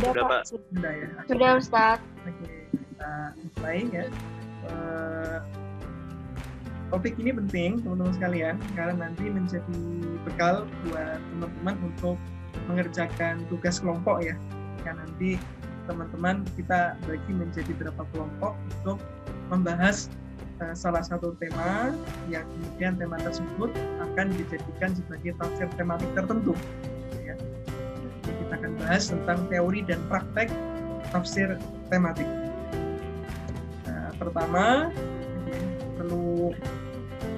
Sudah Sudah, Pak. Pak. Sudah ya. Sudah Ustadz. Oke, kita mulai ya. Topik ini penting teman-teman sekalian karena nanti menjadi bekal buat teman-teman untuk mengerjakan tugas kelompok ya. Karena nanti teman-teman kita bagi menjadi beberapa kelompok untuk membahas salah satu tema yang kemudian tema tersebut akan dijadikan sebagai tafsir tematik tertentu. Ya. Jadi kita akan bahas tentang teori dan praktek tafsir tematik. Pertama, perlu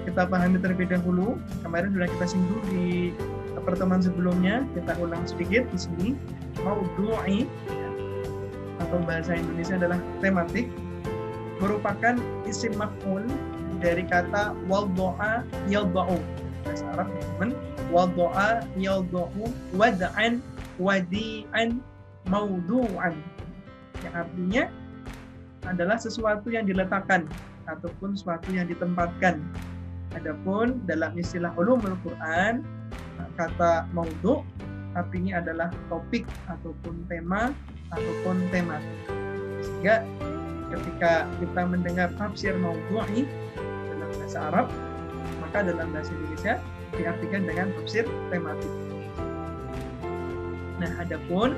kita pahami terlebih dahulu. Kemarin sudah kita singgung di pertemuan sebelumnya. Kita ulang sedikit di sini. Maudu'i atau bahasa Indonesia adalah tematik, merupakan isim maf'ul dari kata wadha'a yadha'u. Bahasa Arab teman, wadha'a yadha'u wad'an wadi'an maudu'an. Yang artinya adalah sesuatu yang diletakkan ataupun sesuatu yang ditempatkan. Adapun dalam istilah ulumul Quran, kata maudhu artinya adalah topik ataupun tema ataupun tematik. Sehingga ketika kita mendengar tafsir maudhu'i dalam bahasa Arab, maka dalam bahasa Indonesia diartikan dengan tafsir tematik. Nah, adapun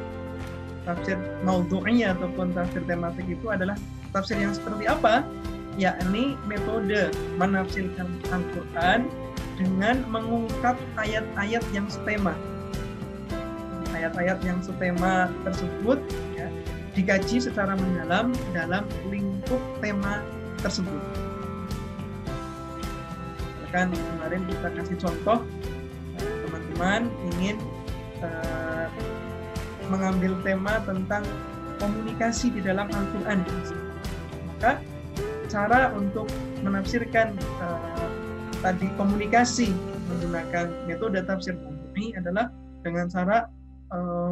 tafsir maudhu'i ataupun tafsir tematik itu adalah tafsir yang seperti apa? Yakni metode menafsirkan Al-Quran dengan mengungkap ayat-ayat yang setema. Ayat-ayat yang setema tersebut ya, dikaji secara mendalam dalam lingkup tema tersebut. Bahkan kemarin kita kasih contoh, teman-teman ingin mengambil tema tentang komunikasi di dalam Al-Quran. Maka cara untuk menafsirkan tadi komunikasi menggunakan metode tafsir maudhu'i adalah dengan cara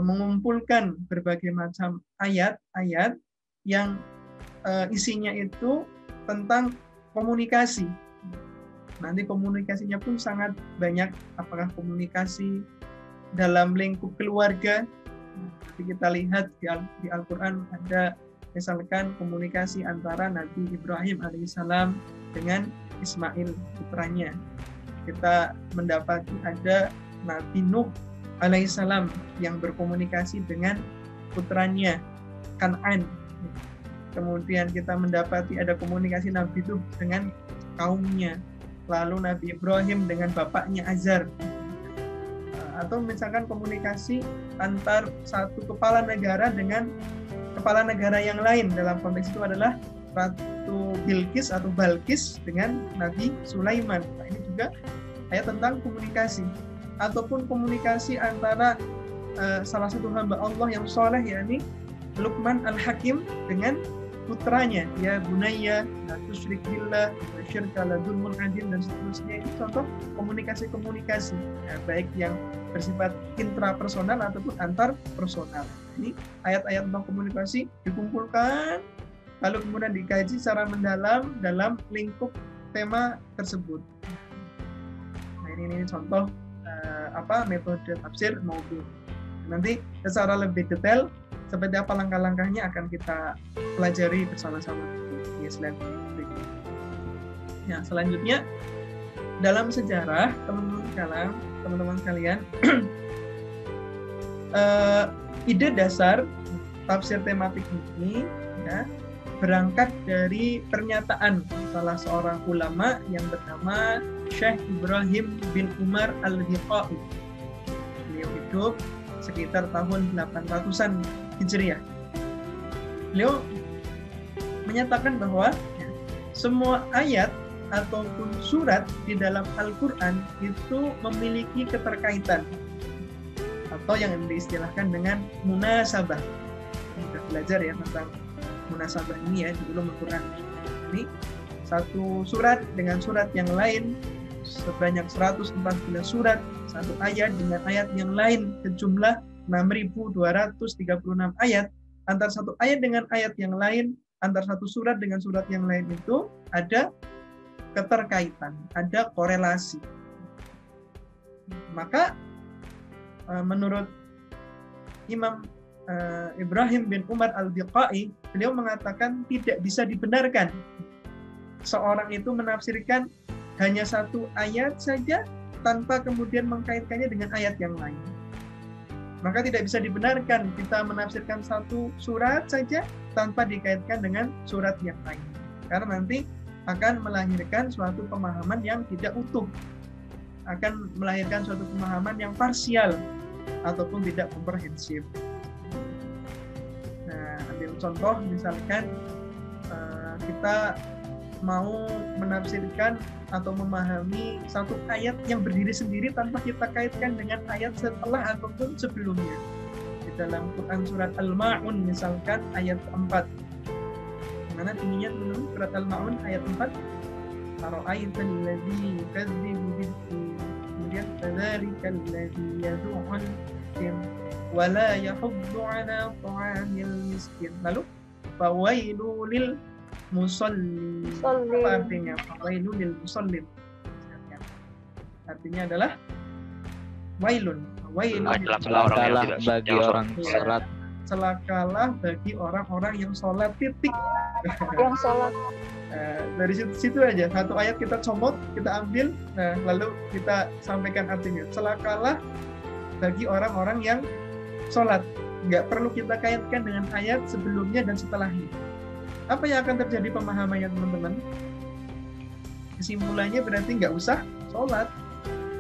mengumpulkan berbagai macam ayat-ayat yang isinya itu tentang komunikasi. Nanti komunikasinya pun sangat banyak, apakah komunikasi dalam lingkup keluarga. Nanti kita lihat di Al-Quran ada misalkan komunikasi antara Nabi Ibrahim alaihissalam dengan Ismail putranya. Kita mendapati ada Nabi Nuh alaihissalam yang berkomunikasi dengan putranya Kan'an. Kemudian kita mendapati ada komunikasi Nabi Nuh dengan kaumnya. Lalu Nabi Ibrahim dengan bapaknya Azar. Atau misalkan komunikasi antar satu kepala negara dengan kepala negara yang lain. Dalam konteks itu adalah Ratu Bilqis atau Balqis dengan Nabi Sulaiman. Nah, ini juga ayat tentang komunikasi. Ataupun komunikasi antara salah satu hamba Allah yang soleh, yakni Luqman Al-Hakim dengan putranya, ya bunayya la tusyrik billah syirka la dzulmun adzim, dan seterusnya. Ini contoh komunikasi-komunikasi baik yang bersifat intrapersonal ataupun antar personal. Ini ayat-ayat tentang komunikasi dikumpulkan lalu kemudian dikaji secara mendalam dalam lingkup tema tersebut. Nah, ini contoh metode tafsir maudhu'. Nanti secara lebih detail seperti apa langkah-langkahnya akan kita pelajari bersama-sama di slide berikut. Ya, selanjutnya dalam sejarah teman-teman sekalian, ide dasar tafsir tematik ini ya, berangkat dari pernyataan salah seorang ulama yang bernama Syekh Ibrahim bin Umar Al-Biqai. Beliau hidup sekitar tahun 800-an Hijriah. Beliau menyatakan bahwa semua ayat ataupun surat di dalam Al-Quran itu memiliki keterkaitan atau yang diistilahkan dengan munasabah. Kita belajar ya tentang munasabah ini ya di ulum Al-Quran. Ini satu surat dengan surat yang lain sebanyak 114 surat, satu ayat dengan ayat yang lain sejumlah 6.236 ayat. Antara satu ayat dengan ayat yang lain, antara satu surat dengan surat yang lain itu ada keterkaitan, ada korelasi. Maka menurut Imam Ibrahim bin Umar Al-Biqai, beliau mengatakan tidak bisa dibenarkan seorang itu menafsirkan hanya satu ayat saja tanpa kemudian mengkaitkannya dengan ayat yang lain. Maka tidak bisa dibenarkan kita menafsirkan satu surat saja tanpa dikaitkan dengan surat yang lain. Karena nanti akan melahirkan suatu pemahaman yang tidak utuh, akan melahirkan suatu pemahaman yang parsial ataupun tidak komprehensif. Nah, ambil contoh misalkan kita mau menafsirkan atau memahami satu ayat yang berdiri sendiri tanpa kita kaitkan dengan ayat setelah ataupun sebelumnya. Di dalam Quran surat Al-Ma'un misalkan ayat 4. Mana bunyinya teman-teman? Surat Al-Ma'un ayat 4. Ara'aital ladzi yukadzibu bid-din. Kemudian fadzalika alladzi yad'ul miskin wa la yahuddu 'ala ta'amil miskin. Lalu fawailul lil musallin. Apa artinya? Fawailul lil musallin. Artinya adalah wailun. Celakalah bagi orang sholat. Celakalah bagi orang-orang yang sholat, titik. Yang sholat. Dari situ aja, satu ayat kita comot, kita ambil, lalu kita sampaikan artinya. Celakalah bagi orang-orang yang sholat. Nggak perlu kita kaitkan dengan ayat sebelumnya dan setelahnya. Apa yang akan terjadi pemahamannya teman-teman? Kesimpulannya berarti nggak usah sholat.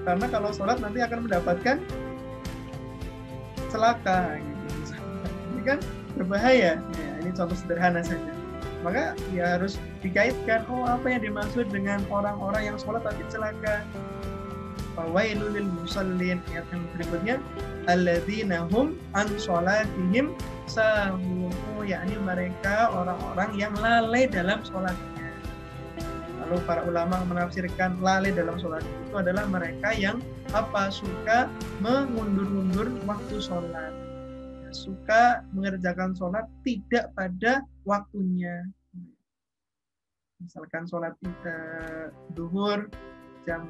Karena kalau sholat nanti akan mendapatkan celaka. Gitu. Ini kan berbahaya. Ya, ini contoh sederhana saja. Maka ya harus dikaitkan, oh apa yang dimaksud dengan orang-orang yang sholat tapi celaka. Fawailul lil musallin. Ayat yang berikutnya, alladzina hum an sholatihim sahun, yakni mereka orang-orang yang lalai dalam sholatnya. Lalu para ulama menafsirkan lalai dalam sholat itu adalah mereka yang suka mengundur-undur waktu sholat, suka mengerjakan sholat tidak pada waktunya. Misalkan sholat duhur jam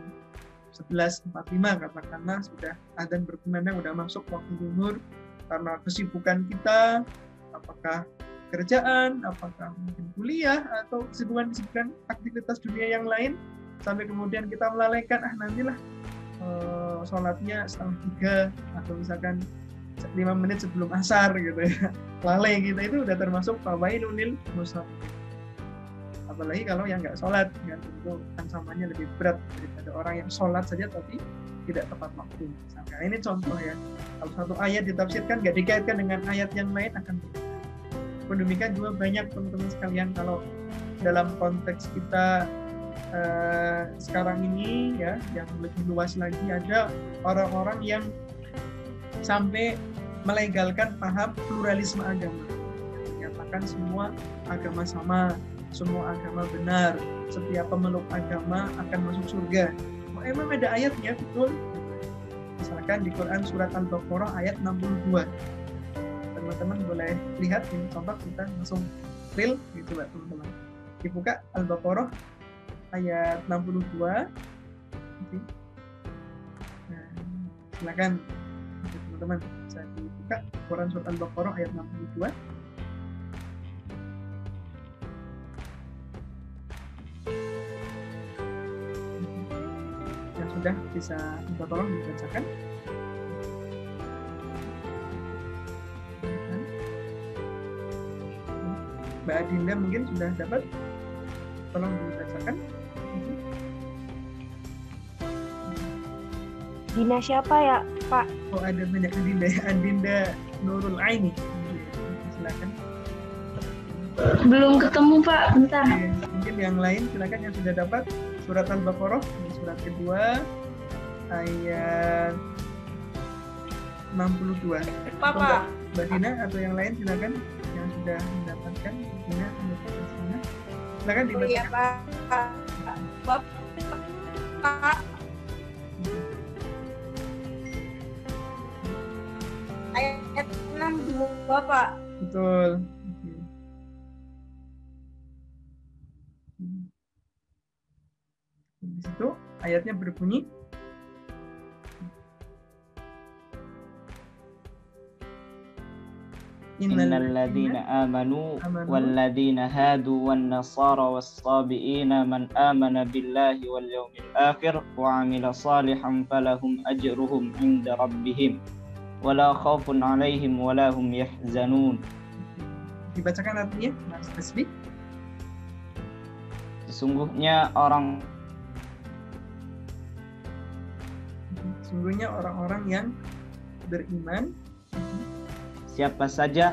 11.45 katakanlah, sudah adzan berkumandang, sudah masuk waktu duhur. Karena kesibukan kita, apakah kerjaan, apakah mungkin kuliah, atau kesibukan aktivitas dunia yang lain, sampai kemudian kita melalaikan, nantilah sholatnya 2:30, atau misalkan 5 menit sebelum asar gitu ya. Lalai kita itu udah termasuk fawailul lil musallin. Apalagi kalau yang nggak sholat, ya tentu ancamannya lebih berat daripada orang yang sholat saja tapi tidak tepat waktu. Nah, ini contoh ya. Kalau satu ayat ditafsirkan nggak dikaitkan dengan ayat yang lain akan berbeda. Demikian juga banyak teman-teman sekalian kalau dalam konteks kita sekarang ini ya, yang lebih luas lagi, ada orang-orang yang sampai melegalkan paham pluralisme agama. Menyatakan semua agama sama, semua agama benar, setiap pemeluk agama akan masuk surga. Emang ada ayatnya, betul. Misalkan di Quran surat Al-Baqarah ayat 62. Teman-teman boleh lihat ini contoh, kita langsung real gitu Pak teman-teman. Dibuka Al-Baqarah ayat 62. Nah, silakan teman-teman bisa dibuka Quran surat Al-Baqarah ayat 62. Sudah bisa minta tolong dibacakan. Mbak Adinda mungkin sudah dapat, tolong dibacakan. Dina siapa ya Pak? Oh ada banyak Adinda, Adinda Nurul Aini. Silakan. Belum ketemu Pak, bentar. Mungkin yang lain silakan yang sudah dapat surat Al-Baqarah. Surat kedua ayat 62. Papa. Mbak Dina atau yang lain silakan yang sudah mendapatkan. Dina silakan dibaca. Iya Pak. Bapak. Ayat 62 Pak. Betul. Di situ ayatnya berbunyi, Innal ladzina amanu wal ladzina hadu wan nasara was sabiina man amana billahi wal yawmil akhir wa amila salihan falahum ajruhum 'inda rabbihim wala khaufun 'alaihim wala hum yahzanun. Dibacakan artinya, Mas Hasbi. Sesungguhnya orang-orang yang beriman, siapa saja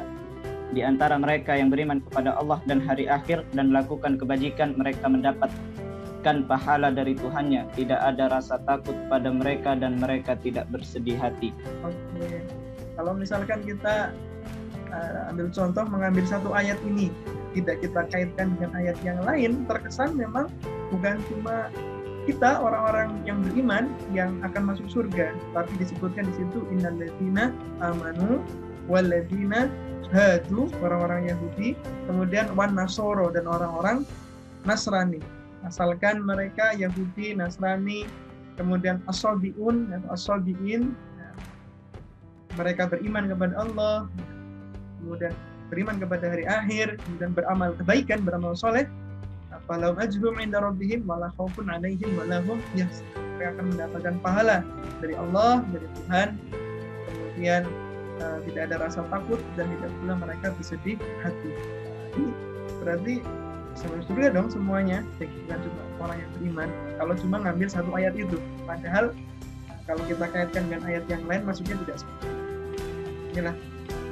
di antara mereka yang beriman kepada Allah dan hari akhir dan lakukan kebajikan, mereka mendapatkan pahala dari Tuhannya. Tidak ada rasa takut pada mereka dan mereka tidak bersedih hati. Oke. Kalau misalkan kita ambil contoh, mengambil satu ayat ini, tidak kita kaitkan dengan ayat yang lain, terkesan memang bukan cuma kita orang-orang yang beriman yang akan masuk surga, tapi disebutkan di situ innal ladzina amanu wal ladzina hadu, orang-orang Yahudi, kemudian wan nasoro, dan orang-orang Nasrani. Asalkan mereka Yahudi, Nasrani, kemudian as-sabiun atau as-sabiin, mereka beriman kepada Allah, kemudian beriman kepada hari akhir, kemudian beramal kebaikan, beramal soleh, falahum ajruhum 'inda rabbihim wala khaufun 'alaihim wala hum yahzanun. Mereka akan mendapatkan pahala dari Allah, dari Tuhan, kemudian tidak ada rasa takut dan tidak pula mereka bersedih hati. Ini berarti sama surga dong semuanya, bukan cuma orang yang beriman. Kalau cuma ngambil satu ayat itu, padahal kalau kita kaitkan dengan ayat yang lain, maksudnya tidak seperti itu. Inilah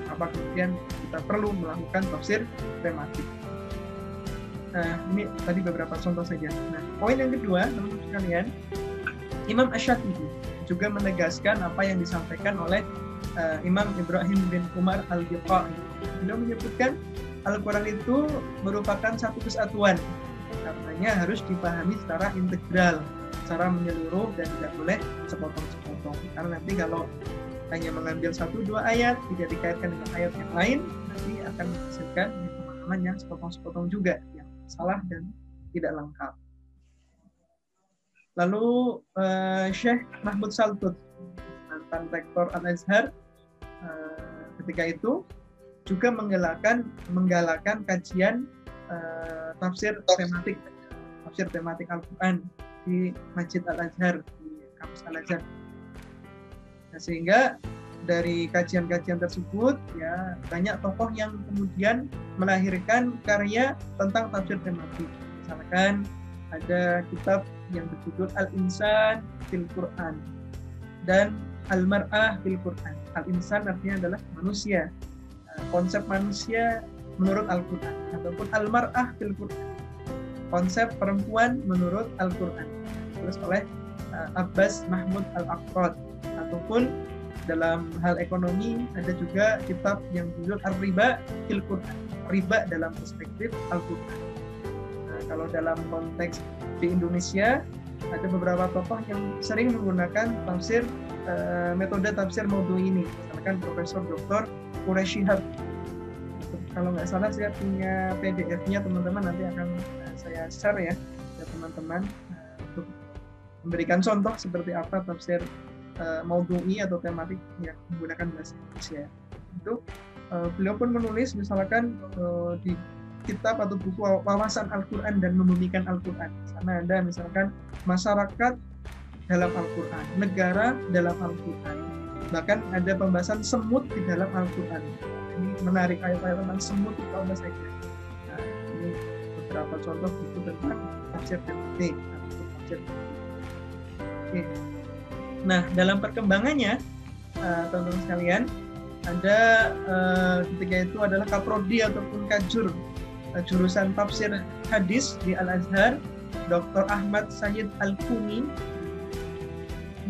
apa kemudian kita perlu melakukan tafsir tematik. Nah, ini tadi beberapa contoh saja. Nah, poin yang kedua, teman-teman sekalian, Imam Asy-Syatibi juga menegaskan apa yang disampaikan oleh Imam Ibrahim bin Umar Al-Biqai. Beliau menyebutkan Al-Quran itu merupakan satu kesatuan, karenanya harus dipahami secara integral, secara menyeluruh dan tidak boleh sepotong-sepotong. Karena nanti kalau hanya mengambil 1-2 ayat, tidak dikaitkan dengan ayat yang lain, nanti akan menghasilkan pemahaman yang sepotong-sepotong juga, yang salah dan tidak lengkap. Lalu Syekh Mahmud Saltut, mantan rektor Al-Azhar, ketika itu juga menggalakkan kajian tafsir tematik Al-Quran di Masjid Al-Azhar, di kampus Al-Azhar. Nah, sehingga dari kajian-kajian tersebut ya banyak tokoh yang kemudian melahirkan karya tentang tafsir tematik. Misalkan ada kitab yang berjudul Al-Insan fil Quran dan Al-Mar'ah fil Quran. Al-Insan artinya adalah manusia, konsep manusia menurut Al-Quran, ataupun Al-Mar'ah fil Quran, konsep perempuan menurut Al-Quran, terus oleh Abbas Mahmud Al-Aqrad. Ataupun dalam hal ekonomi ada juga kitab yang berjudul Ar-Riba fil Quran, riba dalam perspektif Al-Quran. Nah, kalau dalam konteks di Indonesia ada beberapa tokoh yang sering menggunakan metode tafsir maudhu'i ini, misalkan Profesor Dr. Quraish Shihab. Kalau nggak salah saya punya PDF-nya, teman-teman, nanti akan saya share ya ke teman-teman untuk memberikan contoh seperti apa tafsir maudhu'i atau tematik yang menggunakan bahasa Indonesia. Itu beliau pun menulis misalkan di kitab atau buku Wawasan Al-Quran dan Membumikan Al-Quran. Sana ada misalkan masyarakat dalam Al-Quran, negara dalam Al-Quran, bahkan ada pembahasan semut di dalam Al-Quran. Ini menarik, ayat-ayat tentang semut itu apa saja. Nah, ini beberapa contoh buku tentang tafsir tematik atau tafsir. Oke. Nah, dalam perkembangannya, teman-teman sekalian, ada ketika itu adalah kaprodi ataupun kajur jurusan tafsir hadis di Al-Azhar, Dr. Ahmad Sayyid Al-Kumi,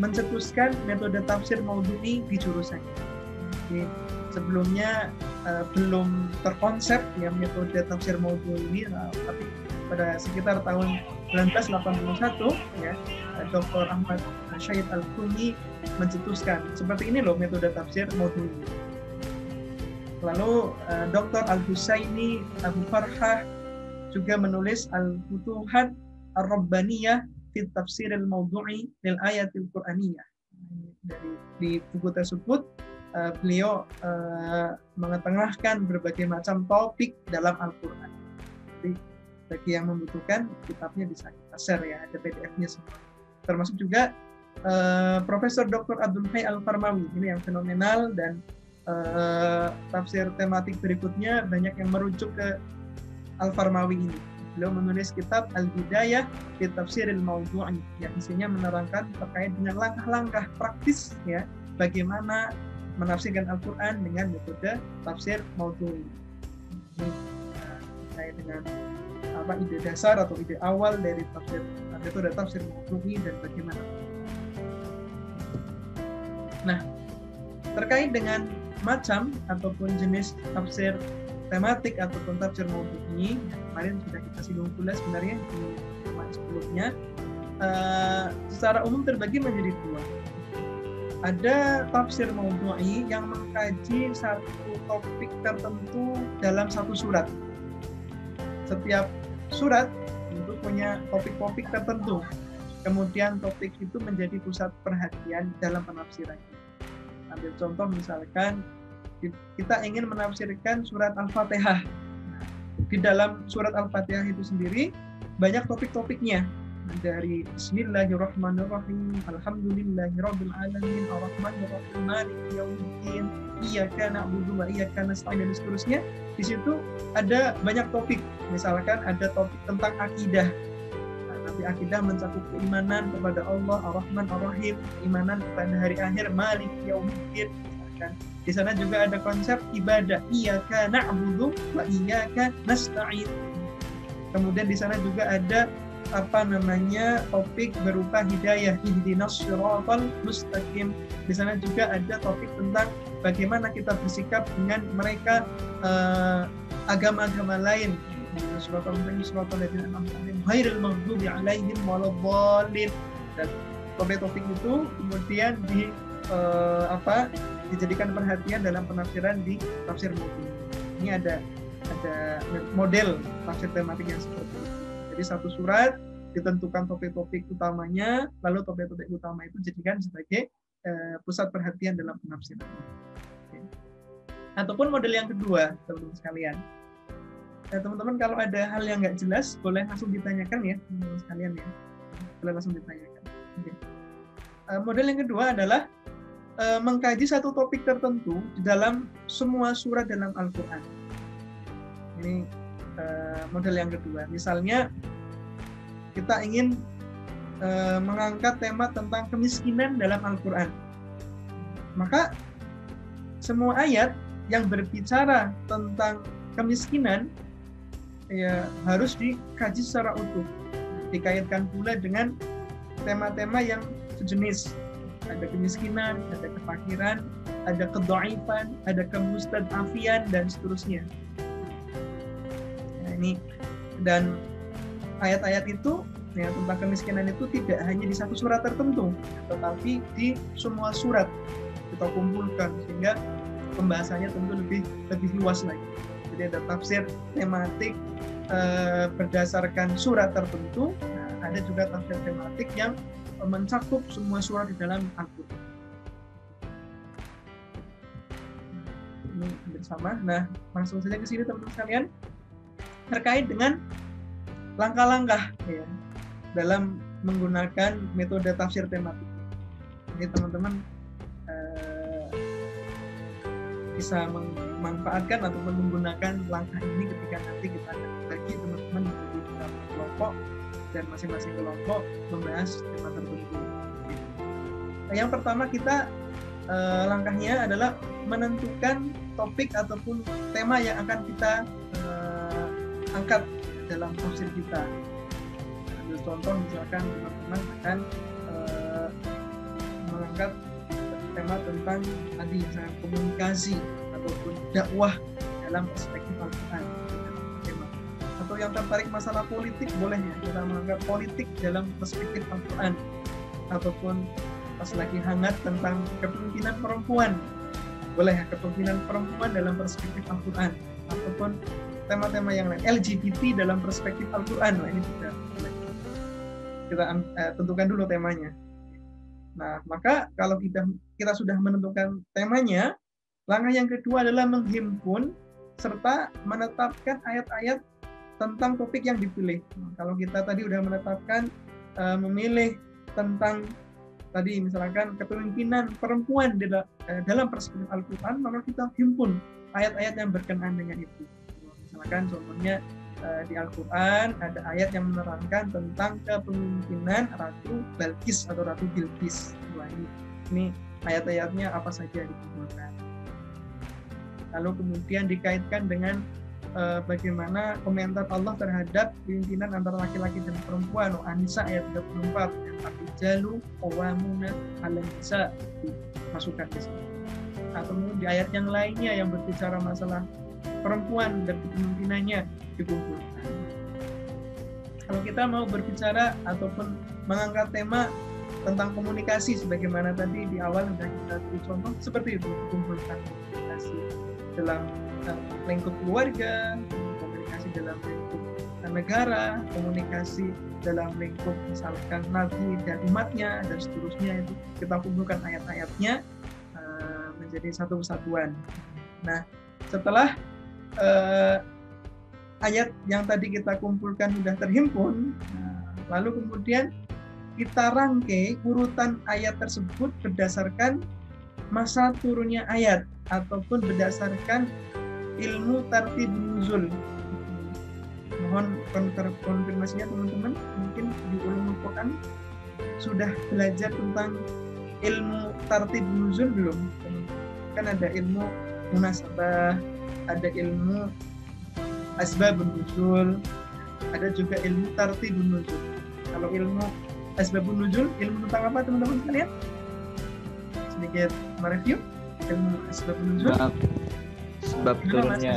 mencetuskan metode tafsir maudhu'i di jurusannya. Jadi, sebelumnya belum terkonsep ya metode tafsir maudhu'i ini, tapi pada sekitar tahun 1981 ya, Dr. Ahmad Sayyid Al-Kumi mencetuskan seperti ini loh metode tafsir maudhu'i. Lalu Dr. Al-Husaini Abu Farhah juga menulis Al-Futuhat Ar-Rabbaniyah fi Tafsir Al-Maudhu'i lil Ayatil Qur'aniyah. Di buku tersebut beliau mengetengahkan berbagai macam topik dalam Al-Quran. Jadi bagi yang membutuhkan kitabnya bisa kita share ya, ada PDF-nya semua. Termasuk juga Profesor Dr. Abdul Hayy Al-Farmawi, ini yang fenomenal, dan tafsir tematik berikutnya banyak yang merujuk ke Al-Farmawi ini. Beliau menulis kitab Al-Bidayah fi Tafsiril Mawdu'i yang isinya menerangkan terkait dengan langkah-langkah praktis ya bagaimana menafsirkan Al-Quran dengan metode tafsir mawdu'i. Ini terkait dengan ide dasar atau ide awal dari metode tafsir mawdu'i dan bagaimana. Nah, terkait dengan macam ataupun jenis tafsir tematik ataupun tafsir mawdu'i, kemarin sudah kita singgung pula sebenarnya di pertemuan sebelumnya. Secara umum terbagi menjadi dua. Ada tafsir mawdu'i yang mengkaji satu topik tertentu dalam satu surat. Setiap surat itu punya topik-topik tertentu. Kemudian topik itu menjadi pusat perhatian dalam penafsiran. Ambil contoh misalkan kita ingin menafsirkan surat Al-Fatihah. Di dalam surat Al-Fatihah itu sendiri banyak topik-topiknya. Dari Bismillahirrahmanirrahim, Alhamdulillahirabbil alamin, Arrahmanirrahim, Maliki yaumiddin, Iyyaka na'budu wa iyyaka nasta'in, dan seterusnya. Di situ ada banyak topik. Misalkan ada topik tentang akidah. Tapi akidah mencakup keimanan kepada Allah, Ar-Rahman Ar-Rahim, keimanan kepada hari akhir, Maliki yaumiddin. Di sana juga ada konsep ibadah, Iyyaka na'budu wa iyyaka nasta'in. Kemudian di sana juga ada topik berupa hidayah, ihdinas shiratal mustaqim. Di sana juga ada topik tentang bagaimana kita bersikap dengan mereka agama-agama lain. Shiratal mustaqim shiratal ladzina an'amta 'alaihim ghairil maghdubi 'alaihim waladdallin. Dan topik-topik itu kemudian dijadikan perhatian dalam penafsiran di tafsir mawdu'i. Ini ada model tafsir tematik yang seperti itu. Jadi satu surat ditentukan topik-topik utamanya, lalu topik-topik utama itu dijadikan sebagai pusat perhatian dalam penafsiran. Oke. Ataupun model yang kedua, teman-teman sekalian. Nah, teman-teman kalau ada hal yang nggak jelas, boleh langsung ditanyakan ya, teman-teman sekalian ya. Boleh langsung ditanyakan. Oke. Model yang kedua adalah mengkaji satu topik tertentu di dalam semua surat dalam Al-Quran. Ini model yang kedua. Misalnya kita ingin mengangkat tema tentang kemiskinan dalam Al-Quran. Maka semua ayat yang berbicara tentang kemiskinan ya harus dikaji secara utuh. Dikaitkan pula dengan tema-tema yang sejenis. Ada kemiskinan, ada kefakiran, ada kedhaifan, ada kemustad'afian, dan seterusnya. Nah, ini dan ayat-ayat itu ya, tentang kemiskinan itu tidak hanya di satu surat tertentu, tetapi di semua surat kita kumpulkan sehingga pembahasannya tentu lebih luas lagi. Jadi ada tafsir tematik berdasarkan surat tertentu, nah, ada juga tafsir tematik yang mencakup semua surat di dalam Al-Quran. Ini hampir sama. Nah, langsung saja ke sini teman-teman sekalian. Terkait dengan langkah-langkah ya, dalam menggunakan metode tafsir tematik. Jadi teman-teman bisa memanfaatkan ataupun menggunakan langkah ini ketika nanti kita akan bagi teman-teman menjadi beberapa kelompok dan masing-masing kelompok membahas tema tertentu. Nah, yang pertama kita langkahnya adalah menentukan topik ataupun tema yang akan kita angkat dalam tafsir kita. Ambil contoh misalkan teman-teman akan mengangkat tema tentang tadi misalnya komunikasi ataupun dakwah dalam perspektif Al-Quran. Atau yang tertarik masalah politik boleh ya kita mengangkat politik dalam perspektif Al-Quran, ataupun pas lagi hangat tentang kepemimpinan perempuan boleh ya kepemimpinan perempuan dalam perspektif Al-Quran, ataupun tema-tema yang lain LGBT dalam perspektif Al-Quran. Nah, ini juga boleh kita tentukan dulu temanya. Nah, maka kalau kita sudah menentukan temanya, Langkah yang kedua adalah menghimpun serta menetapkan ayat-ayat tentang topik yang dipilih. Kalau kita tadi udah menetapkan memilih tentang tadi misalkan kepemimpinan perempuan dalam perspektif Al-Quran, maka kita himpun ayat-ayat yang berkenaan dengan itu. Misalkan contohnya di Al-Quran ada ayat yang menerangkan tentang kepemimpinan Ratu Balkis atau Ratu Bilqis. Ini ayat-ayatnya apa saja dikumpulkan. Lalu kemudian dikaitkan dengan bagaimana komentar Allah terhadap pimpinan antara laki-laki dan perempuan. An-Nisa ayat 34, Ar-rijalu qawwamuna 'alan nisa, dimasukkan di sini. Atau di ayat yang lainnya yang berbicara masalah perempuan dan kepemimpinannya dikumpulkan. Kalau kita mau berbicara ataupun mengangkat tema tentang komunikasi sebagaimana tadi di awal sudah kita beri contoh seperti itu, dikumpulkan komunikasi dalam lingkup keluarga, komunikasi dalam lingkup negara, komunikasi dalam lingkup misalkan nabi dan umatnya dan seterusnya, itu kita kumpulkan ayat-ayatnya menjadi satu kesatuan. Nah, setelah ayat yang tadi kita kumpulkan sudah terhimpun, lalu kemudian kita rangkai urutan ayat tersebut berdasarkan masa turunnya ayat ataupun berdasarkan ilmu tartib nuzul. Mohon konfirmasinya teman-teman, mungkin di ulumul Quran sudah belajar tentang ilmu tartib nuzul belum? Kan ada ilmu munasabah, ada ilmu asbabun nuzul, ada juga ilmu tartibun nuzul. Kalau ilmu asbabun nuzul, ilmu tentang apa teman-teman sekalian? Sedikit mereview ilmu asbabun nuzul. Sebab turunnya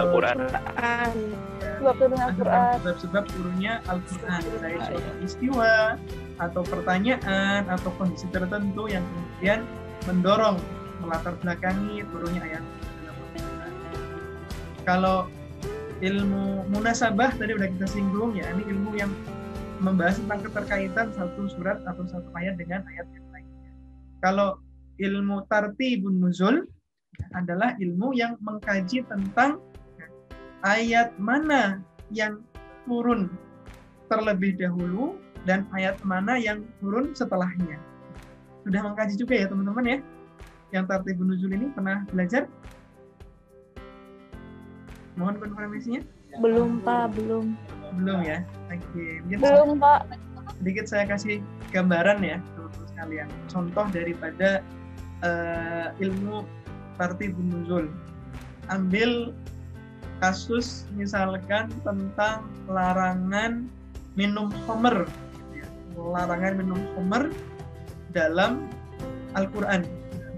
Al-Quran. Sebab turunnya Al-Quran, baik suatu peristiwa atau pertanyaan atau kondisi tertentu yang kemudian mendorong melatar belakangi turunnya ayat dalam Al-Quran. Kalau ilmu munasabah tadi udah kita singgung, ya ini ilmu yang membahas tentang keterkaitan satu surat atau satu ayat dengan ayat yang lainnya. Kalau ilmu tartibun nuzul adalah ilmu yang mengkaji tentang ayat mana yang turun terlebih dahulu dan ayat mana yang turun setelahnya. Sudah mengkaji juga ya teman-teman ya? Yang tartibun nuzul ini pernah belajar? Mohon konfirmasinya? Belum, Pak, belum. Belum ya? Oke. Belum, Pak. Sedikit saya kasih gambaran ya teman-teman sekalian. Contoh daripada ilmu tartibun nuzul. Ambil kasus misalkan tentang larangan minum khamr. Larangan minum khamr dalam Al-Quran.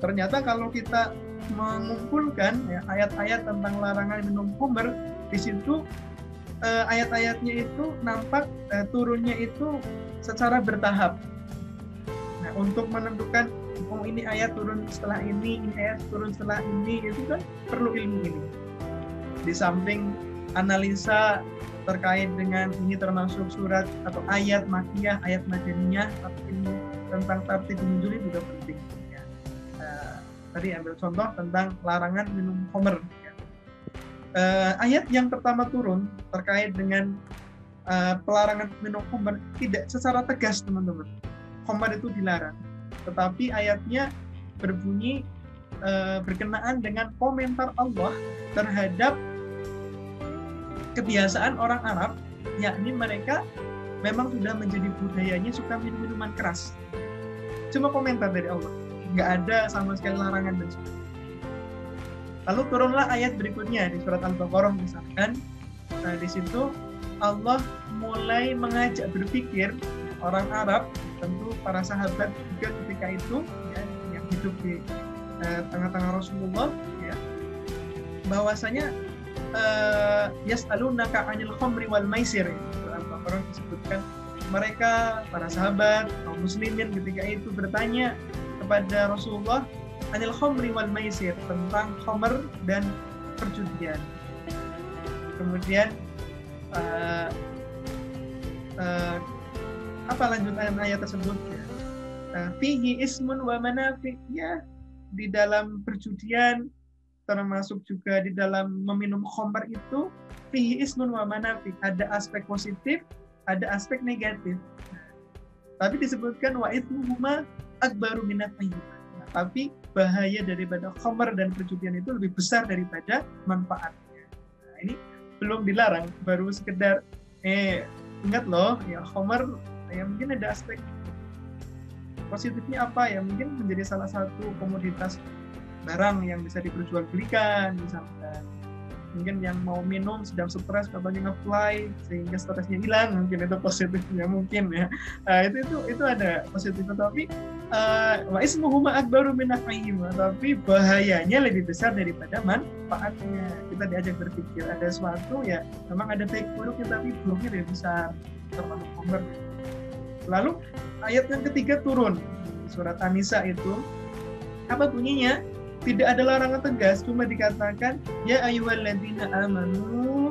Ternyata kalau kita mengumpulkan ya, ayat-ayat tentang larangan minum khamr, di situ ayat-ayatnya itu nampak turunnya itu secara bertahap. Nah, untuk menentukan oh ini ayat turun setelah ini ayat turun setelah ini, itu kan perlu ilmu ini. Di samping analisa terkait dengan ini termasuk surat atau ayat makkiyah, ayat madaniyah, atau ilmu tentang tartib nuzul itu juga penting. Ya. Tadi ambil contoh tentang larangan minum khamr. Ya. Ayat yang pertama turun terkait dengan pelarangan minum khamr tidak secara tegas teman-teman. Khamr itu dilarang. Tetapi ayatnya berbunyi berkenaan dengan komentar Allah terhadap kebiasaan orang Arab, yakni mereka memang sudah menjadi budayanya suka minum minuman keras. Cuma komentar dari Allah, nggak ada sama sekali larangan dan sebagainya. Lalu turunlah ayat berikutnya di surat Al-Baqarah misalkan, di situ Allah mulai mengajak berpikir orang Arab, tentu para sahabat juga ketika itu ya, yang hidup di tengah-tengah Rasulullah ya, bahwasanya yas'alunaka 'anil khamri wal maisir. Al-Baqarah disebutkan mereka para sahabat kaum muslimin ketika itu bertanya kepada Rasulullah 'anil khamri wal maisir, tentang khamr dan perjudian. Kemudian apa lanjutan ayat tersebut? Fihi ismun wa manafi, ya di dalam perjudian, termasuk juga di dalam meminum khamr itu fihi ismun wa manafi, ada aspek positif, ada aspek negatif. Tapi disebutkan wa itsmuhuma akbaru minafihima. Tapi bahaya daripada khamr dan perjudian itu lebih besar daripada manfaatnya. Nah, ini belum dilarang, baru sekedar ingat loh ya, khamr ya mungkin ada aspek positifnya apa ya, mungkin menjadi salah satu komoditas barang yang bisa diperjualbelikan misalkan. Mungkin yang mau minum sedang stres, katanya nge-fly sehingga stresnya hilang, mungkin itu positifnya mungkin ya. Nah, itu ada positifnya, tapi wa ismuhuma akbaru min naf'ihima, tapi bahayanya lebih besar daripada manfaatnya. Kita diajak berpikir ada sesuatu ya memang ada baik buruknya, tapi buruknya lebih besar, termasuk khamr. Lalu ayat yang ketiga turun surat An-Nisa itu apa bunyinya? Tidak ada larangan tegas, cuma dikatakan ya ayyuhalladzina amanu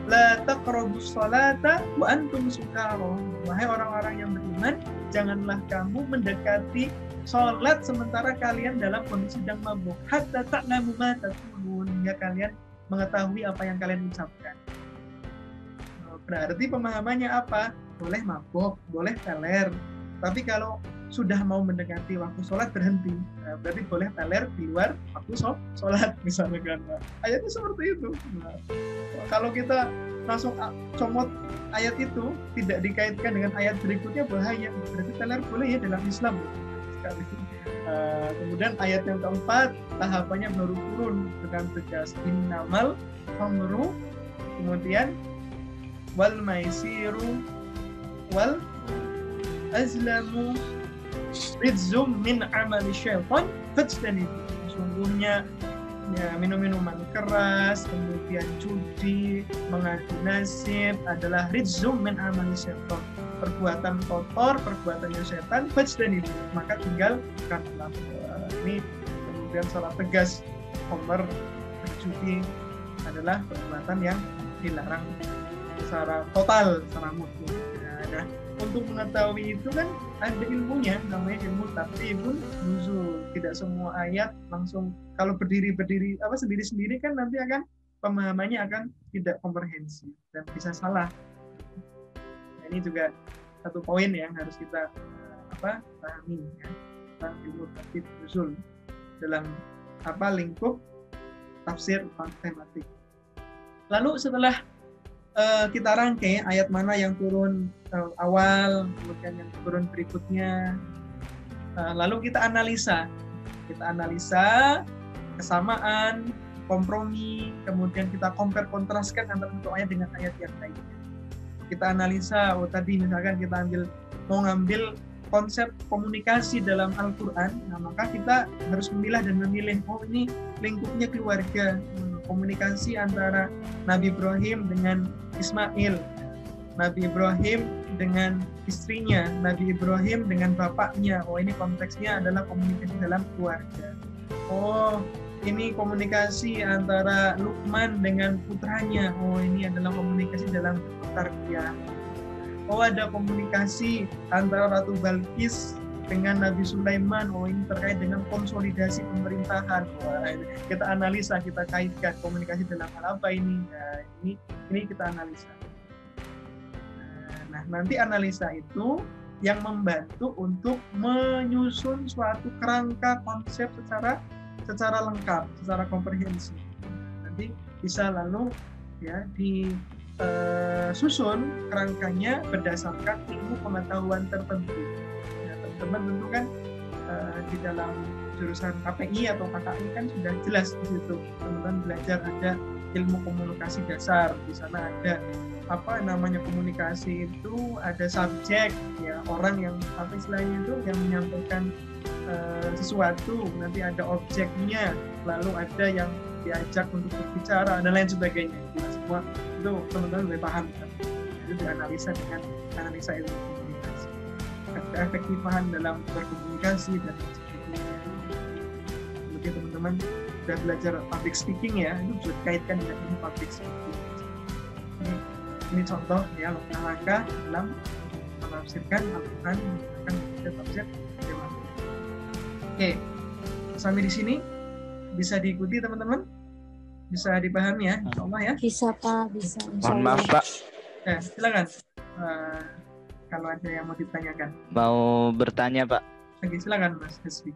la taqrabus sholata wa antum sukara. Wahai orang-orang yang beriman, janganlah kamu mendekati sholat sementara kalian dalam kondisi sedang mabuk, hatta ta'lamu ma taqulun, hingga kalian mengetahui apa yang kalian ucapkan. Berarti pemahamannya apa? Boleh mabuk, boleh teler, tapi kalau sudah mau mendekati waktu sholat berhenti, berarti boleh teler di luar waktu sholat misalnya kan. Ayatnya seperti itu. Nah, kalau kita langsung comot ayat itu, tidak dikaitkan dengan ayat berikutnya, bahaya. Berarti teler boleh ya dalam Islam sekali. Kemudian ayat yang keempat tahapannya baru turun dengan tegas, innamal khamru, kemudian wal maisiru wal azlamu rizum min amali syaitan fajtanibu. Sesungguhnya ya, minum-minuman keras, kemudian judi, mengadu nasib adalah rizum min amali syaitan, perbuatan kotor, perbuatannya setan, fajtanibu, maka tinggalkanlah. Ini kemudian salah tegas, khamr, judi adalah perbuatan yang dilarang secara total, secara mutlak. Nah, untuk mengetahui itu kan ada ilmunya, namanya ilmu tartibun nuzul. Tidak semua ayat langsung kalau berdiri sendiri-sendiri kan nanti akan pemahamannya akan tidak komprehensif dan bisa salah. Nah, ini juga satu poin yang harus kita pahami ya, tentang ilmu tartib nuzul dalam lingkup tafsir tematik. Lalu setelah kita rangkai ayat mana yang turun awal, kemudian yang turun berikutnya, lalu kita analisa kesamaan, kompromi, kemudian kita compare kontraskan antara satu ayat dengan ayat yang lainnya. Kita analisa, tadi misalkan kita mau ngambil konsep komunikasi dalam Al-Quran, nah maka kita harus memilah dan memilih, ini lingkupnya keluarga, komunikasi antara Nabi Ibrahim dengan Ismail, Nabi Ibrahim dengan istrinya, Nabi Ibrahim dengan bapaknya. Ini konteksnya adalah komunikasi dalam keluarga. Ini komunikasi antara Luqman dengan putranya. Ini adalah komunikasi dalam tarbiyah. Ada komunikasi antara Ratu Balqis dengan Nabi Sulaiman. Ini terkait dengan konsolidasi pemerintahan. Kita analisa, kita kaitkan komunikasi dalam hal apa ini. Ini kita analisa. Nah, nanti analisa itu yang membantu untuk menyusun suatu kerangka konsep secara lengkap, secara komprehensif. Nanti bisa lalu ya disusun kerangkanya berdasarkan ilmu pengetahuan tertentu. Teman-teman tentu kan di dalam jurusan KPI atau KKI kan sudah jelas di situ. Teman-teman belajar ada ilmu komunikasi dasar, di sana ada komunikasi itu ada subjek ya, orang yang istilahnya itu yang menyampaikan sesuatu, nanti ada objeknya, lalu ada yang diajak untuk berbicara dan lain sebagainya. Semua itu teman-teman lebih paham kan? Itu dianalisa dengan analisa ilmu komunikasi, keefektifan dalam berkomunikasi dan sebagainya. Kemudian teman-teman sudah belajar public speaking ya, itu bisa dikaitkan dengan ilmu public speaking. Ini contoh ya langkah-langkah dalam menafsirkan Al-Quran, menggunakan tafsir tematik. Oke, sampai di sini bisa diikuti teman-teman? Bisa dipahami ya, insya Allah ya? Bisa Pak, bisa. Mohon maaf Pak, Silakan. Kalau ada yang mau ditanyakan. mau bertanya Pak Oke, silakan Mas Hasbi.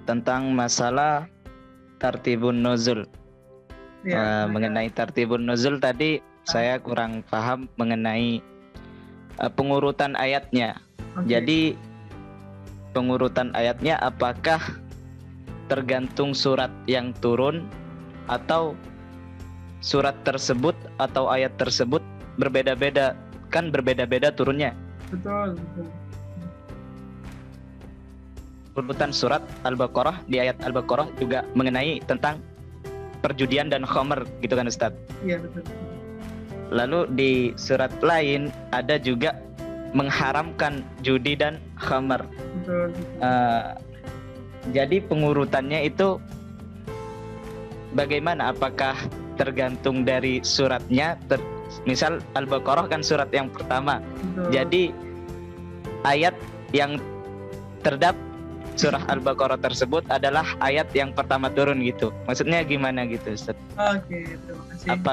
tentang masalah tartibun nuzul. Ya, Mengenai tartibun nuzul tadi saya kurang paham mengenai pengurutan ayatnya. oke. Jadi pengurutan ayatnya apakah tergantung surat yang turun atau surat tersebut atau ayat tersebut berbeda-beda, kan berbeda-beda turunnya. Betul. Urutan surat Al-Baqarah, di ayat Al-Baqarah juga mengenai tentang perjudian dan khamr gitu kan Ustadz. Iya, betul. Lalu di surat lain ada juga mengharamkan judi dan khamr. Betul. Jadi pengurutannya itu bagaimana? Apakah tergantung dari suratnya? Misal Al-Baqarah kan surat yang pertama. Betul. Jadi ayat yang terdapat surah Al-Baqarah tersebut adalah ayat yang pertama turun gitu. Maksudnya gimana gitu Ustaz? Oke, terima kasih. Apa?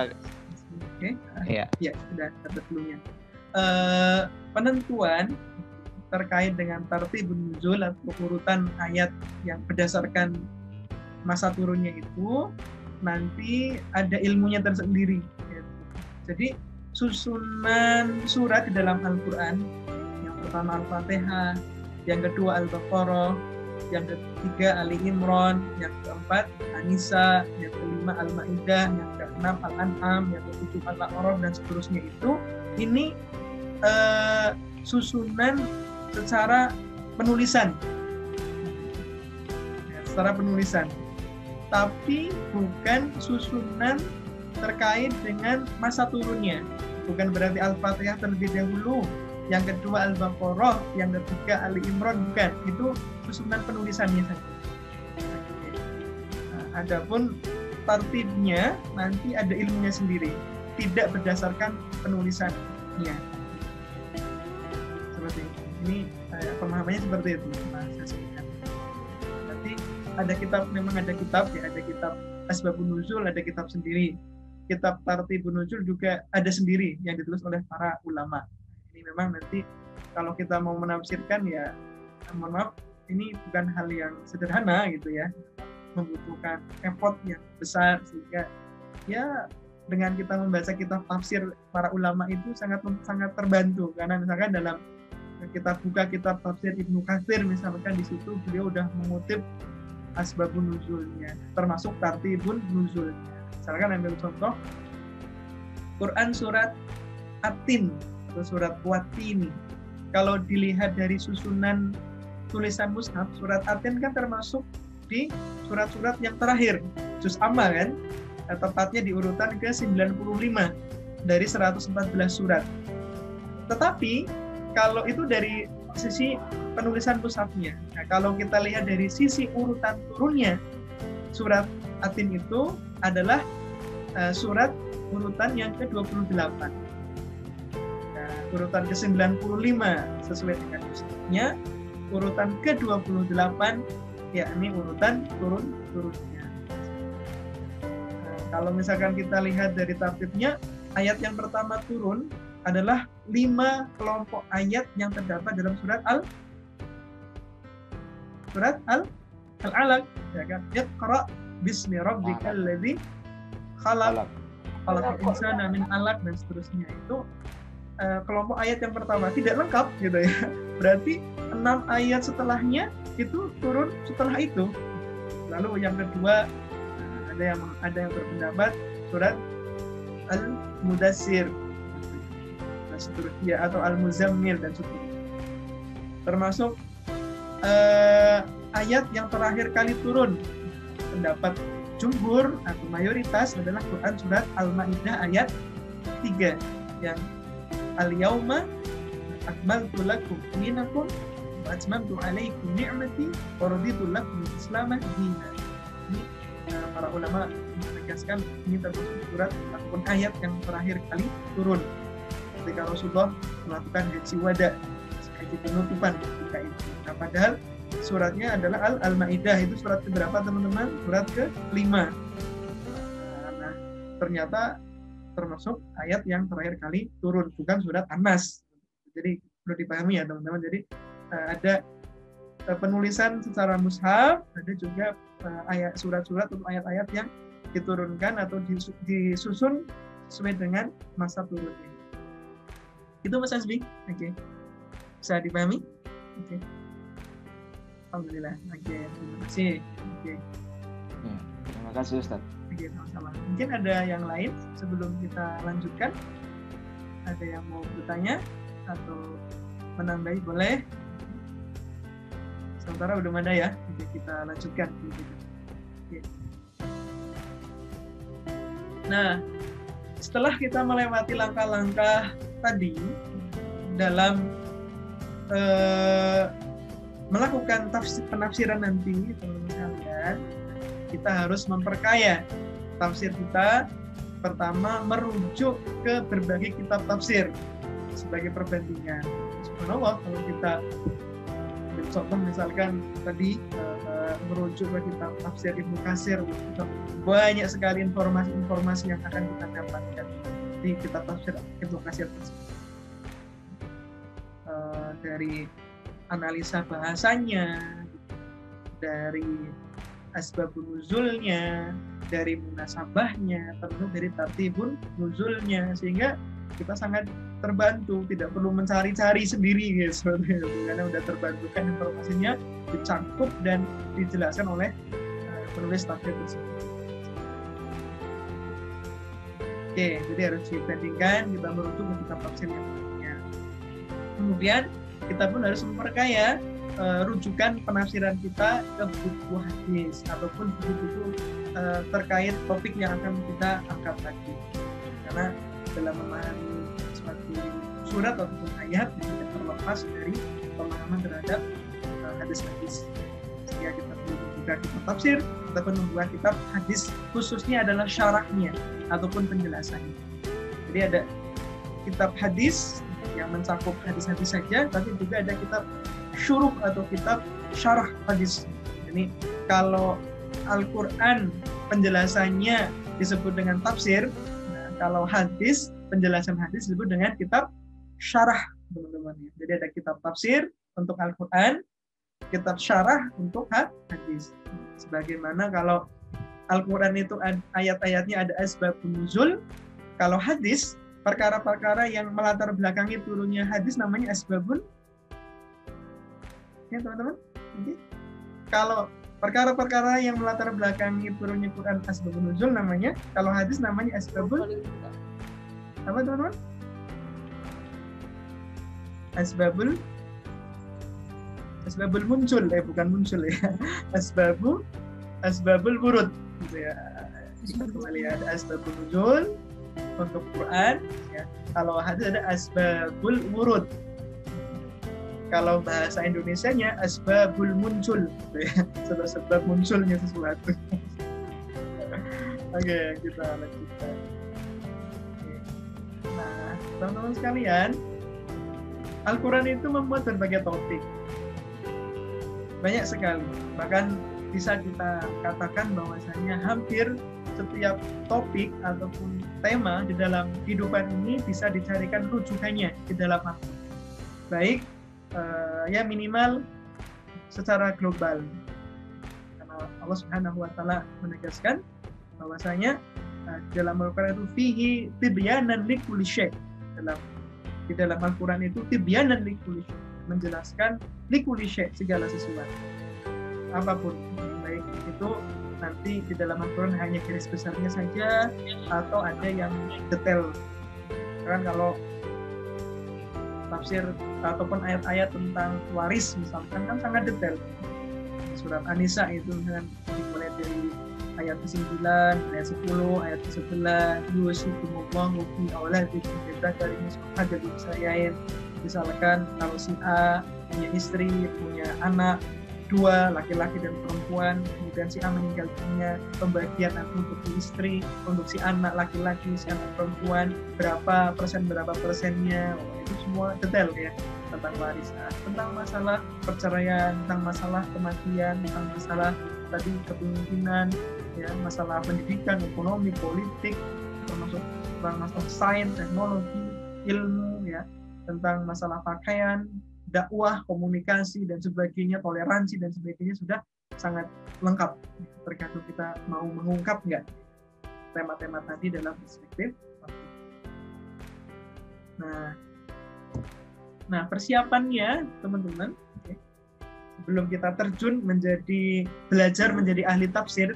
Oke. Ya. Ya, sudah dapat dulunya. Penentuan terkait dengan tartibun nuzul atau urutan ayat yang berdasarkan masa turunnya itu nanti ada ilmunya tersendiri. Jadi susunan surat di dalam Al-Quran, yang pertama Al-Fatihah, yang kedua Al-Baqarah, yang ketiga Ali Imran, yang keempat An-Nisa, yang kelima Al-Maidah, yang keenam Al-An'am, yang ketujuh Al-A'raf dan seterusnya itu ini susunan secara penulisan, secara penulisan, tapi bukan susunan terkait dengan masa turunnya. Bukan berarti Al-Fatihah terlebih dahulu, yang kedua Al-Baqarah, yang ketiga Ali Imran, bukan. Itu susunan penulisannya saja. Adapun tartibnya nanti ada ilmunya sendiri, tidak berdasarkan penulisannya. Seperti ini, pemahamannya seperti itu. Nanti ada kitab, memang ada kitab ya, ada kitab Asbabun Nuzul, ada kitab sendiri. Kitab Tartibun Nuzul juga ada sendiri yang ditulis oleh para ulama. Ini memang nanti kalau kita mau menafsirkan ya, mohon maaf, ini bukan hal yang sederhana gitu ya, membutuhkan effort yang besar, sehingga ya dengan kita membaca kitab tafsir para ulama itu sangat terbantu, karena misalkan dalam kita buka kitab tafsir Ibnu Katsir misalkan, di situ beliau udah mengutip asbabun nuzulnya, termasuk tartibun nuzulnya. Misalkan ambil contoh Quran surat At-Tin atau surat Wat-Tin. Kalau dilihat dari susunan tulisan mushaf, surat At-Tin kan termasuk di surat-surat yang terakhir, juz amma kan, tepatnya di urutan ke-95 dari 114 surat. Tetapi kalau itu dari sisi penulisan mushafnya. Nah, kalau kita lihat dari sisi urutan turunnya, surat At-Tin itu adalah surat urutan yang ke-28. Nah, urutan ke-95 sesuai dengan mushafnya, urutan ke-28 yakni urutan turunnya. Nah, kalau misalkan kita lihat dari tartibnya, ayat yang pertama turun adalah 5 kelompok ayat yang terdapat dalam surat Al-Alaq, ya kan? Iqra bismi rabbikal ladzi khalaq khalaqal insana min 'alaq dan seterusnya. Itu kelompok ayat yang pertama, tidak lengkap gitu ya. Berarti 6 ayat setelahnya itu turun setelah itu. Lalu yang kedua ada yang berpendapat surat Al-Mudassir dan seterusnya, atau Al-Muzammil dan seterusnya. Termasuk ayat yang terakhir kali turun, pendapat jumhur atau mayoritas adalah Quran surat Al-Maidah ayat 3 yang al-yauma akmaltu lakum dinakum wa atmamtu alaikum ni'mati wa raditu lakum al-islam dinan. Ini para ulama menegaskan ini termasuk surat ataupun ayat yang terakhir kali turun ketika Rasulullah melakukan haji wada, haji penutupan ketika itu. Nah, padahal suratnya adalah Al-Maidah. Itu surat keberapa teman-teman? Surat ke-5. Nah, ternyata termasuk ayat yang terakhir kali turun, bukan surat An-Nas. Jadi perlu dipahami ya teman-teman. Jadi ada penulisan secara mushaf, ada juga ayat surat-surat atau ayat-ayat yang diturunkan atau disusun sesuai dengan masa turunnya. Itu Mas Azmi. Oke. Bisa dipahami? Oke. Alhamdulillah. Oke, terima kasih. Oke. Ya, terima kasih Ustaz. Oke, sama-sama. Mungkin ada yang lain sebelum kita lanjutkan? Ada yang mau bertanya atau menambahi boleh? Sementara belum ada ya. Oke, kita lanjutkan. Oke. Nah, setelah kita melewati langkah-langkah tadi dalam melakukan penafsiran nanti, teman-teman sekalian, kita harus memperkaya tafsir kita. Pertama, merujuk ke berbagai kitab tafsir sebagai perbandingan. Subhanallah, kalau kita contoh misalkan tadi merujuk ke kitab tafsir Ibnu Katsir, banyak sekali informasi-informasi yang akan kita dapatkan di kitab tafsir Ibnu Katsir tersebut. Dari analisa bahasanya, dari asbabun nuzulnya, dari munasabahnya, termasuk dari tartibun nuzulnya, sehingga kita sangat terbantu, tidak perlu mencari-cari sendiri guys, karena udah terbantukan informasinya, dicangkup dan dijelaskan oleh penulis tafsir tersebut. Oke, jadi harus dibandingkan, kita merujuk ke kitab tafsir yang lainnya. Kemudian kita pun harus memperkaya rujukan penafsiran kita ke buku hadis ataupun buku-buku terkait topik yang akan kita angkat tadi. Karena dalam memahami suatu surat ataupun ayat tidak terlepas dari pemahaman terhadap hadis-hadis. Sehingga kita perlu membuka kitab tafsir ataupun membuka kitab hadis, khususnya adalah syarahnya ataupun penjelasannya. Jadi ada kitab hadis yang mencakup hadis-hadis saja, tapi juga ada kitab syuruh atau kitab syarah hadis. Jadi kalau Al-Quran penjelasannya disebut dengan tafsir, nah, kalau hadis, penjelasan hadis disebut dengan kitab syarah, teman-teman. Jadi ada kitab tafsir untuk Al-Quran, kitab syarah untuk hadis. Sebagaimana kalau Al-Quran itu ayat-ayatnya ada asbabun nuzul, kalau hadis perkara-perkara yang melatar belakangi turunnya hadis namanya asbabun, ya teman-teman. Jadi, kalau perkara-perkara yang melatar belakangi turunnya Quran asbabun nuzul namanya, kalau hadis namanya asbabun apa teman-teman? Asbabul muncul, bukan muncul ya. Asbabul wurud gitu ya. Kembali ada asbabul nuzul untuk Quran ya. Kalau hadis ada asbabul wurud. Kalau bahasa Indonesianya asbabul muncul gitu ya. Sebab munculnya sesuatu. Oke, kita lanjutkan. Nah, teman-teman sekalian, Al-Quran itu memuat berbagai topik. Banyak sekali. Bahkan bisa kita katakan bahwasanya hampir setiap topik ataupun tema di dalam kehidupan ini bisa dicarikan rujukannya di dalam Al-Quran. Baik, ya minimal secara global. Karena Allah Subhanahu wa taala menegaskan bahwasanya dalam Al-Quran itu fihi tibyanan likulli syai'. Di dalam Al-Quran itu tibyanan likulli syai', menjelaskan likulli syai', segala sesuatu. Apapun, baik itu nanti di dalam Al-Quran hanya garis besarnya saja atau ada yang detail. Kan kalau tafsir ataupun ayat-ayat tentang waris misalkan kan sangat detail. Surat An-Nisa itu kan dimulai dari ayat ke-9, ayat 10, ayat ke-11, yusikumullahu fi auladikum bidzakari mislu hadzal unsayain. Misalkan kalau si A punya istri, punya anak 2, laki-laki dan perempuan, kemudian si A meninggal dunia, pembagian untuk si istri, untuk si anak laki-laki, si anak perempuan, berapa persennya, itu semua detail ya. tentang warisan, tentang masalah perceraian, tentang masalah kematian, tentang masalah tadi kepemimpinan, ya, masalah pendidikan, ekonomi, politik, termasuk tentang masalah sains, teknologi, ilmu, ya, tentang masalah pakaian, dakwah, komunikasi dan sebagainya, toleransi dan sebagainya sudah sangat lengkap. Tergantung kita mau mengungkap nggak tema-tema tadi dalam perspektif. Nah, persiapannya teman-teman, sebelum kita terjun belajar menjadi ahli tafsir,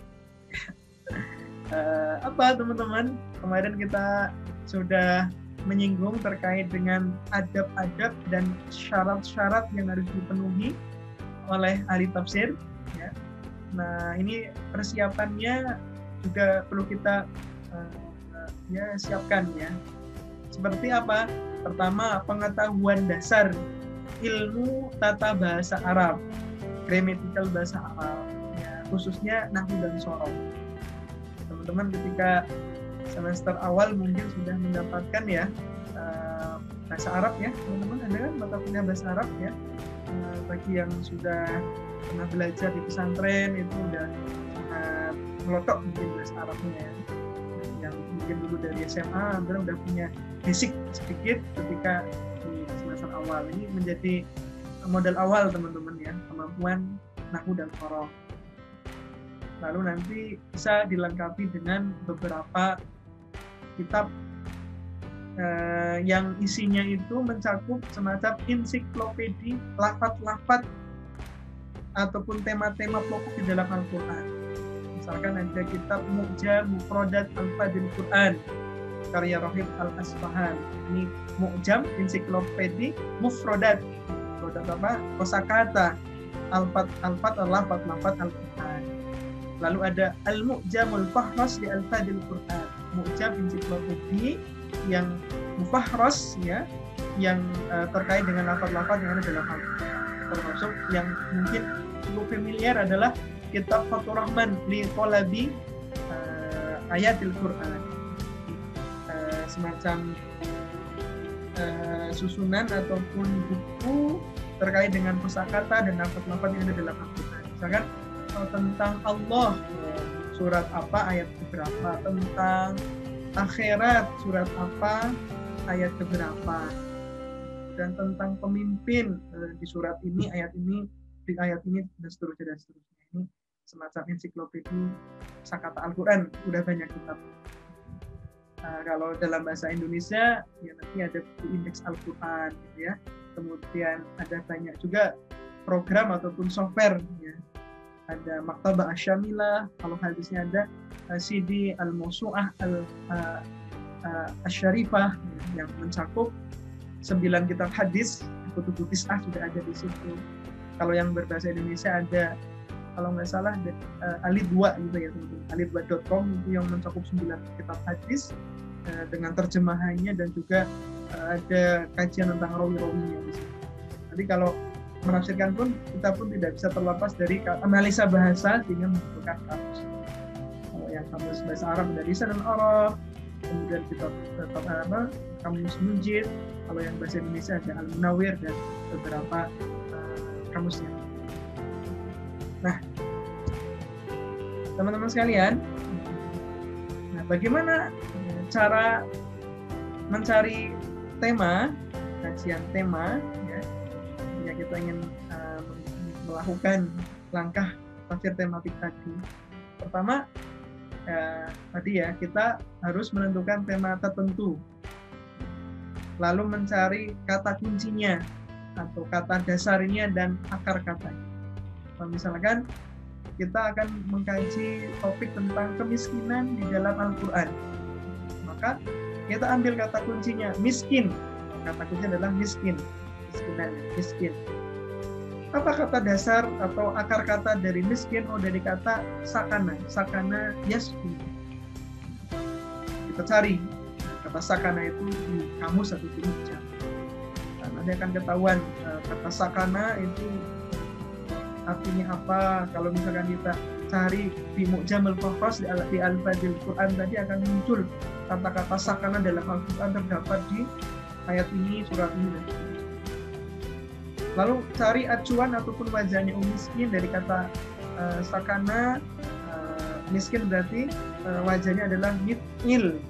apa teman-teman? Kemarin kita sudah menyinggung terkait dengan adab-adab dan syarat-syarat yang harus dipenuhi oleh ahli tafsir. Ya. Nah, ini persiapannya juga perlu kita siapkan, ya. Seperti apa? Pertama, pengetahuan dasar ilmu tata bahasa Arab, gramatikal bahasa Arab, ya, khususnya nahwu dan shoroh. Teman-teman ketika semester awal mungkin sudah mendapatkan ya bahasa Arab, ya teman-teman, ada kan mata kuliah bahasa Arab, ya. Bagi yang sudah pernah belajar di pesantren itu udah sangat melotok mungkin bahasa Arabnya, ya. Yang mungkin dulu dari SMA udah punya basic sedikit ketika di semester awal. Ini menjadi modal awal teman-teman, ya, kemampuan nahwu dan shoroh. Lalu nanti bisa dilengkapi dengan beberapa kitab yang isinya itu mencakup semacam ensiklopedi lafaz-lafaz ataupun tema-tema pokok di dalam Al-Quran. Misalkan ada kitab Mu'jam Mufradat Al-Fadil Quran karya Rohib Al-Asfahan. Ini Mu'jam, ensiklopedi, Mufradat. Mufradat apa? Kosakata. Al-Fat Al-Quran. Lalu ada Al-Mu'jamul Fahras di Al-Fadil Quran. Mu'jam ensiklopedi yang mufahras, ya, yang terkait dengan lafaz-lafaz yang ada dalam Al-Quran. Termasuk yang mungkin cukup familiar adalah kitab Fathur Rahman li Qolabi Ayatil Quran, semacam susunan ataupun buku terkait dengan kosakata dan lafaz-lafaz yang ada dalam Al-Quran. Misalkan tentang Allah, surat apa ayat keberapa, tentang akhirat surat apa ayat keberapa, dan tentang pemimpin di surat ini, ayat ini, di ayat ini, dan seterusnya. Ini semacam ensiklopedi kosakata Al-Quran, udah banyak kitab. Kalau dalam bahasa Indonesia, ya nanti ada buku indeks Al-Quran, gitu ya. Kemudian ada banyak juga program ataupun software, ya. Ada Maktabah Asyamilah, kalau hadisnya ada CD Al-Mawsu'ah Al-Syarifah, yang mencakup 9 kitab hadis, Kutubut Tis'ah sudah ada di situ. Kalau yang berbahasa Indonesia ada, kalau nggak salah, Alidwa gitu ya teman-teman, alidwa.com itu yang mencakup 9 kitab hadis dengan terjemahannya, dan juga ada kajian tentang rawi-rawinya di situ. Jadi kalau menafsirkan pun, kita pun tidak bisa terlepas dari analisa bahasa sehingga membutuhkan kamus. Kalau yang kamus bahasa Arab dari Lisan al-Arab, kemudian kita kamus Munjid. Kalau yang bahasa Indonesia ada Al-Munawwir dan beberapa kamusnya. Nah, teman-teman sekalian, bagaimana cara mencari tema, kajian tema, ya, jika kita ingin melakukan langkah tafsir tematik tadi. Pertama, tadi ya, kita harus menentukan tema tertentu, lalu mencari kata kuncinya atau kata dasarnya dan akar katanya. Misalkan kita akan mengkaji topik tentang kemiskinan di dalam Al-Quran, maka kita ambil kata kuncinya miskin. Kata kuncinya adalah miskin, miskin. Apa kata dasar atau akar kata dari miskin? Dari kata sakana yaskin. Kita cari kata sakana itu di kamus atau di ucap. Nanti akan ketahuan kata sakana itu artinya apa. Kalau misalkan kita cari di Mu'jamul Fahras di Al-Fadil Quran tadi, akan muncul kata-kata sakana dalam Al-Quran terdapat di ayat ini, surat ini, dan sebagainya. Lalu cari acuan ataupun wazannya miskin dari kata sakana. Miskin berarti wazannya adalah mit'il,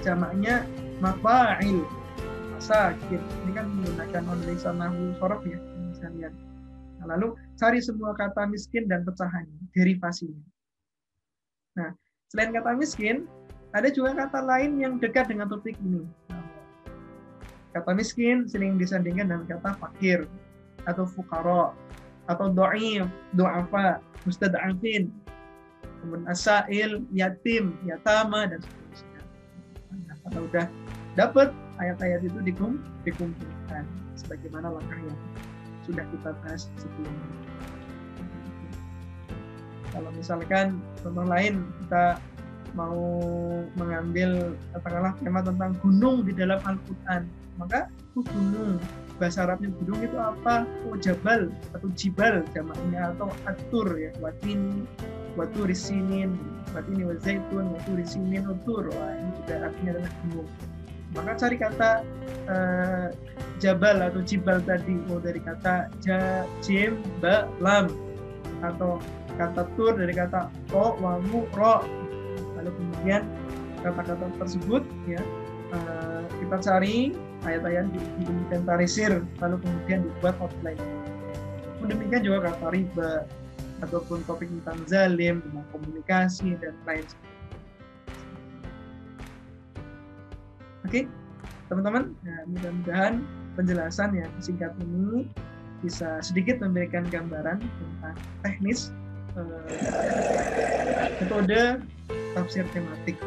jamaknya mafa'il, masakin. Ini kan menggunakan non-lisan nahwu sorof ya, bisa lihat. Nah, lalu cari semua kata miskin dan pecahannya, derivasinya. Nah, selain kata miskin, ada juga kata lain yang dekat dengan topik ini. Kata miskin sering disandingkan dengan kata fakir atau fukara atau dhaif, du'afa, mustad'afin, kemudian asail, yatim, yatama, dan seterusnya. Nah, kalau udah dapat ayat-ayat itu dikumpulkan sebagaimana langkah yang sudah kita bahas sebelumnya. Kalau misalkan contoh lain kita mau mengambil katakanlah tema tentang gunung di dalam Al-Quran, maka gunung, bahasa Arabnya gunung itu apa? Jabal atau jibal jamaknya, atau atur ya, waturi sinin, watini wazaitun, waturi sinin, watur. Wah, ini juga artinya adalah gunung. Maka cari kata jabal atau jibal tadi, dari kata jim, ba, lam, atau kata tur dari kata ro, wawu, ro. Lalu kemudian kata-kata tersebut ya kita cari ayat-ayat diinventarisir, lalu kemudian dibuat outline. Demikian juga kata riba ataupun topik tentang zalim, tentang komunikasi dan lain sebagainya. Oke, teman-teman, nah, mudah-mudahan penjelasan yang singkat ini bisa sedikit memberikan gambaran tentang teknis metode tafsir tematik.